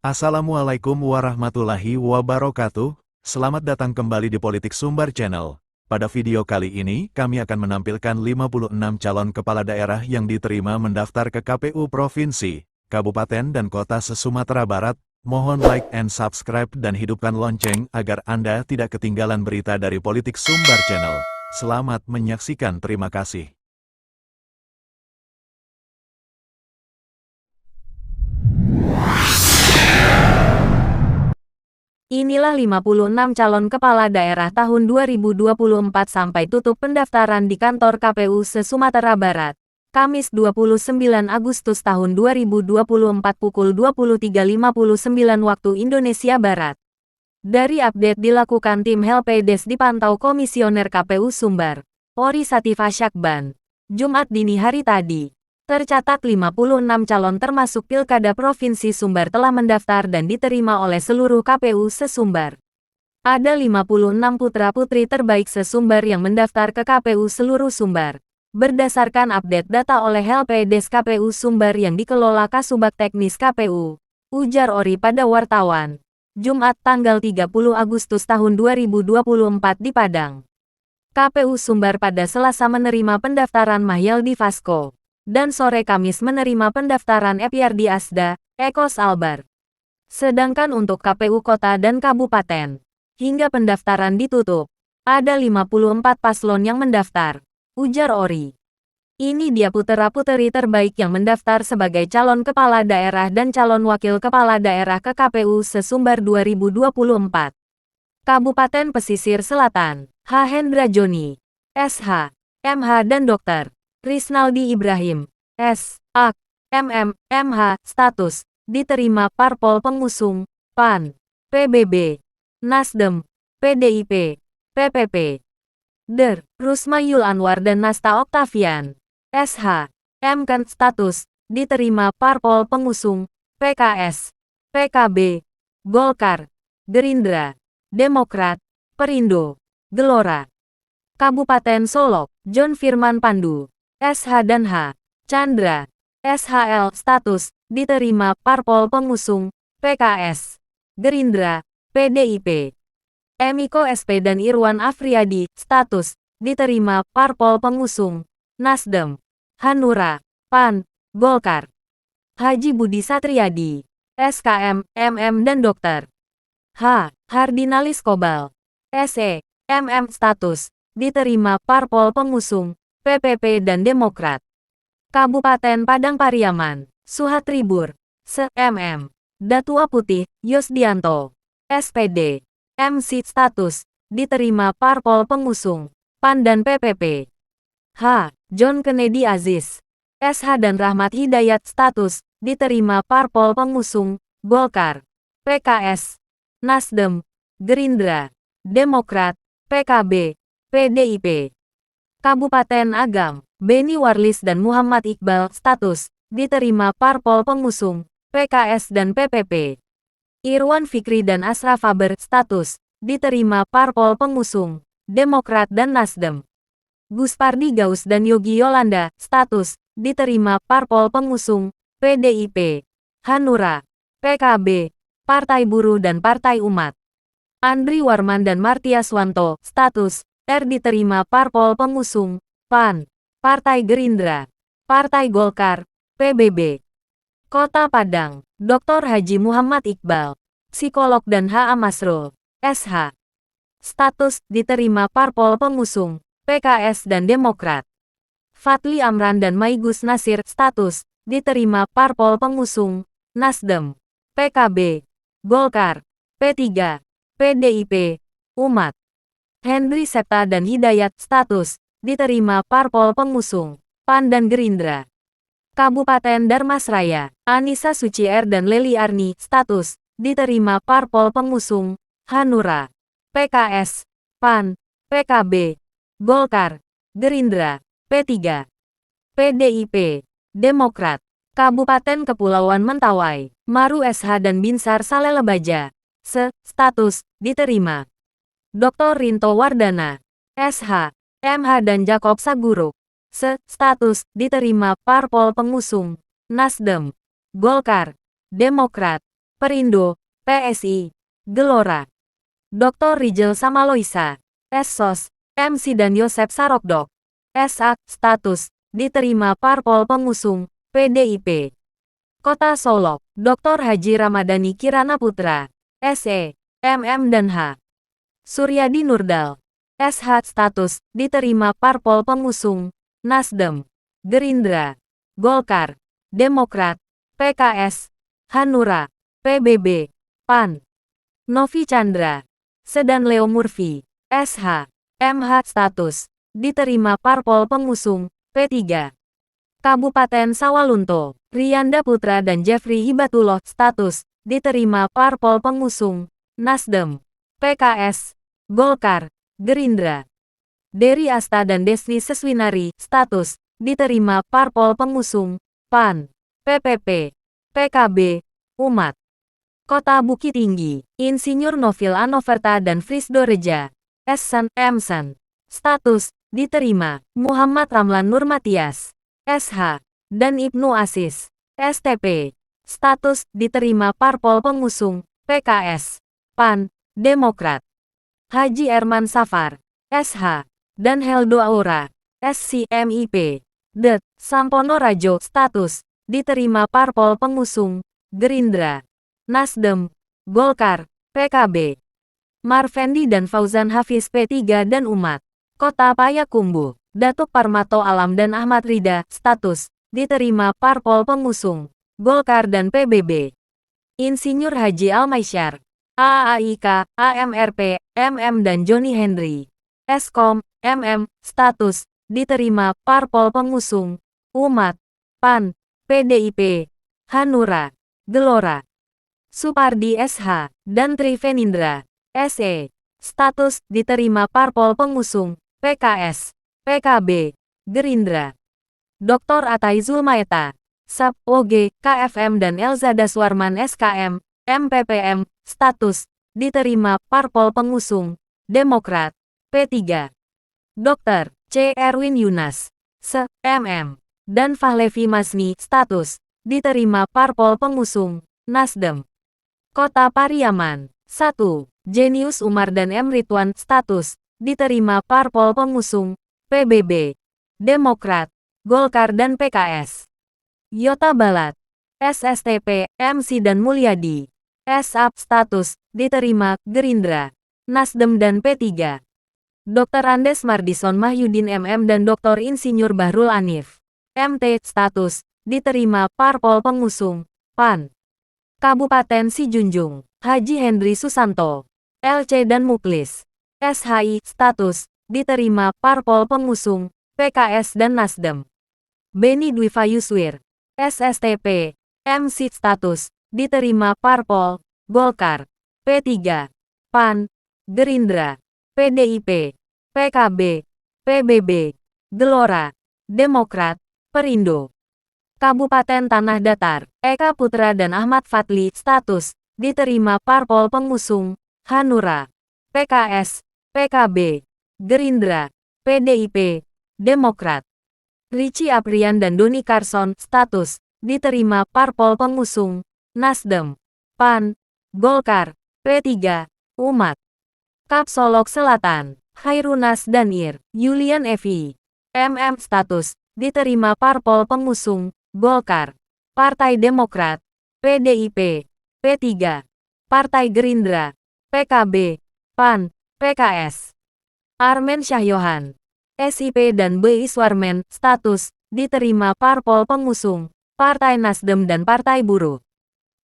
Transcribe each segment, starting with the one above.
Assalamualaikum warahmatullahi wabarakatuh. Selamat datang kembali di Politik Sumbar Channel. Pada video kali ini, kami akan menampilkan 56 calon kepala daerah yang diterima mendaftar ke KPU Provinsi, Kabupaten dan Kota se-Sumatera Barat. Mohon like and subscribe dan hidupkan lonceng agar Anda tidak ketinggalan berita dari Politik Sumbar Channel. Selamat menyaksikan, terima kasih. Inilah 56 calon kepala daerah tahun 2024 sampai tutup pendaftaran di kantor KPU se-Sumatera Barat. Kamis 29 Agustus tahun 2024 pukul 23.59 waktu Indonesia Barat. Dari update dilakukan tim Helpdesk dipantau Komisioner KPU Sumbar, Ori Satifah Syakban, Jumat dini hari tadi. Tercatat 56 calon termasuk Pilkada Provinsi Sumbar telah mendaftar dan diterima oleh seluruh KPU se-Sumbar. Ada 56 putra-putri terbaik se-Sumbar yang mendaftar ke KPU seluruh Sumbar. Berdasarkan update data oleh Helpdesk KPU Sumbar yang dikelola Kasubag Teknis KPU, ujar Ori pada wartawan. Jumat tanggal 30 Agustus tahun 2024 di Padang. KPU Sumbar pada Selasa menerima pendaftaran Mahyaldi Fasko. Dan sore Kamis menerima pendaftaran Epyardi Asda, Ekos Albar. Sedangkan untuk KPU Kota dan Kabupaten, hingga pendaftaran ditutup, ada 54 paslon yang mendaftar, ujar Ori. Ini dia putera-puteri terbaik yang mendaftar sebagai calon kepala daerah dan calon wakil kepala daerah ke KPU se-Sumbar 2024. Kabupaten Pesisir Selatan, H. Hendra Joni, SH, MH dan Dr. Risnaldi Ibrahim, S.A. MM, MH, status, diterima parpol pengusung, PAN, PBB, Nasdem, PDIP, PPP. Der, Rusmayul Anwar dan Nasta Oktavian, SH, MKen, status, diterima parpol pengusung, PKS, PKB, Golkar, Gerindra, Demokrat, Perindo, Gelora. Kabupaten Solok, John Firman Pandu, SH dan H. Chandra, SHL, status, diterima parpol pengusung, PKS, Gerindra, PDIP. Emiko SP dan Irwan Afriyadi, status, diterima parpol pengusung, Nasdem, Hanura, PAN, Golkar. Haji Budi Satriadi, SKM, MM dan Dr. H. Hardinalis Kobal, SE, MM, status, diterima parpol pengusung, PPP dan Demokrat. Kabupaten Padang Pariaman, Suhatribur, Se-MM, Datua Putih, Yosdianto, SPD, MC, status, diterima parpol pengusung, PAN dan PPP. H. John Kennedy Aziz, SH dan Rahmat Hidayat, status, diterima parpol pengusung, Golkar, PKS, Nasdem, Gerindra, Demokrat, PKB, PDIP. Kabupaten Agam, Beni Warlis dan Muhammad Iqbal, status, diterima parpol pengusung, PKS dan PPP. Irwan Fikri dan Asraf Faber, status, diterima parpol pengusung, Demokrat dan Nasdem. Guspardi Gaus dan Yogi Yolanda, status, diterima parpol pengusung, PDIP, Hanura, PKB, Partai Buruh dan Partai Umat. Andri Warman dan Martia Swanto, status, diterima parpol pengusung, PAN, Partai Gerindra, Partai Golkar, PBB. Kota Padang, Dr. Haji Muhammad Iqbal, psikolog dan H.A. Masrul, SH. Status, diterima parpol pengusung, PKS dan Demokrat. Fadli Amran dan Maigus Nasir, status, diterima parpol pengusung, Nasdem, PKB, Golkar, P3, PDIP, Umat. Henry Septa dan Hidayat, status, diterima parpol pengusung, PAN dan Gerindra. Kabupaten Darmasraya, Anissa Sucier dan Leli Arni, status, diterima parpol pengusung, Hanura, PKS, PAN, PKB, Golkar, Gerindra, P3, PDIP, Demokrat. Kabupaten Kepulauan Mentawai, Maru SH dan Binsar Salelebaja, status, diterima. Dr. Rinto Wardana, SH, MH dan Jakob Saguruk, status, diterima parpol pengusung, Nasdem, Golkar, Demokrat, Perindo, PSI, Gelora. Dr. Rijal Samaloisa, Essos, MC dan Yosep Sarokdok, SA, status, diterima parpol pengusung, PDIP. Kota Solok, Dr. Haji Ramadhani Kirana Putra, SE, MM dan H. Suryadi Nurdal, SH, status, diterima parpol pengusung, Nasdem, Gerindra, Golkar, Demokrat, PKS, Hanura, PBB, PAN. Novi Chandra, Sedan Leo Murphy, SH, MH, status, diterima parpol pengusung, P3. Kabupaten Sawalunto, Riyanda Putra dan Jeffrey Hibatullah, status, diterima parpol pengusung, Nasdem, PKS, Golkar, Gerindra. Dery Asta dan Desni Seswinari, status, diterima parpol pengusung, PAN, PPP, PKB, Umat. Kota Bukit Tinggi, Insinyur Novil Anoverta dan Frisdo Reja, San, Emsan. Status, diterima, Muhammad Ramlan Nurmatias, SH, dan Ibnu Asis, STP. Status, diterima parpol pengusung, PKS, PAN, Demokrat. Haji Erman Safar, SH, dan Heldo Aura, SCMIP. Det. Sampono Rajo, status, diterima parpol pengusung, Gerindra, Nasdem, Golkar, PKB. Marvendi dan Fauzan Hafiz P3 dan Umat. Kota Payakumbuh, Datuk Parmato Alam dan Ahmad Rida, status, diterima parpol pengusung, Golkar dan PBB. Insinyur Haji Almaisyar, AAIK, AMRP, MM dan Joni Henry, Eskom, MM, status, diterima parpol pengusung, Umat, PAN, PDIP, Hanura, Gelora. Supardi SH, dan Tri Venindra, SE. Status, diterima parpol pengusung, PKS, PKB, Gerindra. Dr. Atai Zulmaeta, SAP, OG, KFM dan Elza Daswarman SKM, MPPM, status, diterima parpol pengusung, Demokrat, P3. Dr. C. Erwin Yunas, SE, MM, dan Fahlevi Masni, status, diterima parpol pengusung, Nasdem. Kota Pariaman, 1. Jenius Umar dan M. Ridwan, status, diterima parpol pengusung, PBB, Demokrat, Golkar dan PKS. Yota Balat, SSTP, MC dan Mulyadi, SAP, status, diterima, Gerindra, Nasdem dan P3. Dr. Andes Mardison Mahyudin MM dan Dr. Insinyur Bahrul Anif, MT, status, diterima parpol pengusung, PAN. Kabupaten Sijunjung, Haji Hendri Susanto, LC dan Muklis, SHI, status, diterima parpol pengusung, PKS dan Nasdem. Beni Dwi Fayuswir, SSTP, MC, status, diterima parpol, Golkar, P3, PAN, Gerindra, PDIP, PKB, PBB, Gelora, Demokrat, Perindo. Kabupaten Tanah Datar, Eka Putra dan Ahmad Fadli, status, diterima parpol pengusung, Hanura, PKS, PKB, Gerindra, PDIP, Demokrat. Richie Aprian dan Doni Carson, status, diterima parpol pengusung, Nasdem, PAN, Golkar, P3, Umat. Kap Solok Selatan, Khairunas Danir, Yulian Evi, MM, status, diterima parpol pengusung, Golkar, Partai Demokrat, PDIP, P3, Partai Gerindra, PKB, PAN, PKS. Armen Syahyohan, SIP dan B. Iswarmen, status, diterima parpol pengusung, Partai Nasdem dan Partai Buruh.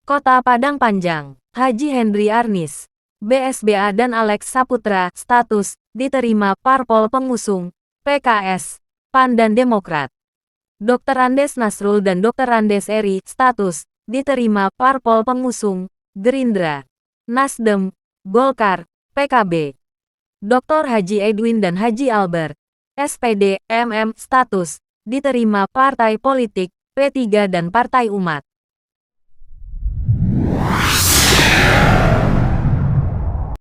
Kota Padang Panjang, Haji Hendri Arnis, BSBA dan Alex Saputra, status, diterima parpol pengusung, PKS, PAN dan Demokrat. Dr. Andes Nasrul dan Dr. Andes Eri, status, diterima parpol pengusung, Gerindra, Nasdem, Golkar, PKB. Dr. Haji Edwin dan Haji Albert, SPD, MM, status, diterima partai politik, P3 dan Partai Umat.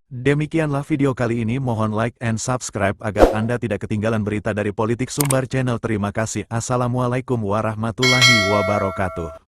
Demikianlah video kali ini, mohon like and subscribe agar Anda tidak ketinggalan berita dari Politik Sumbar Channel. Terima kasih. Assalamualaikum warahmatullahi wabarakatuh.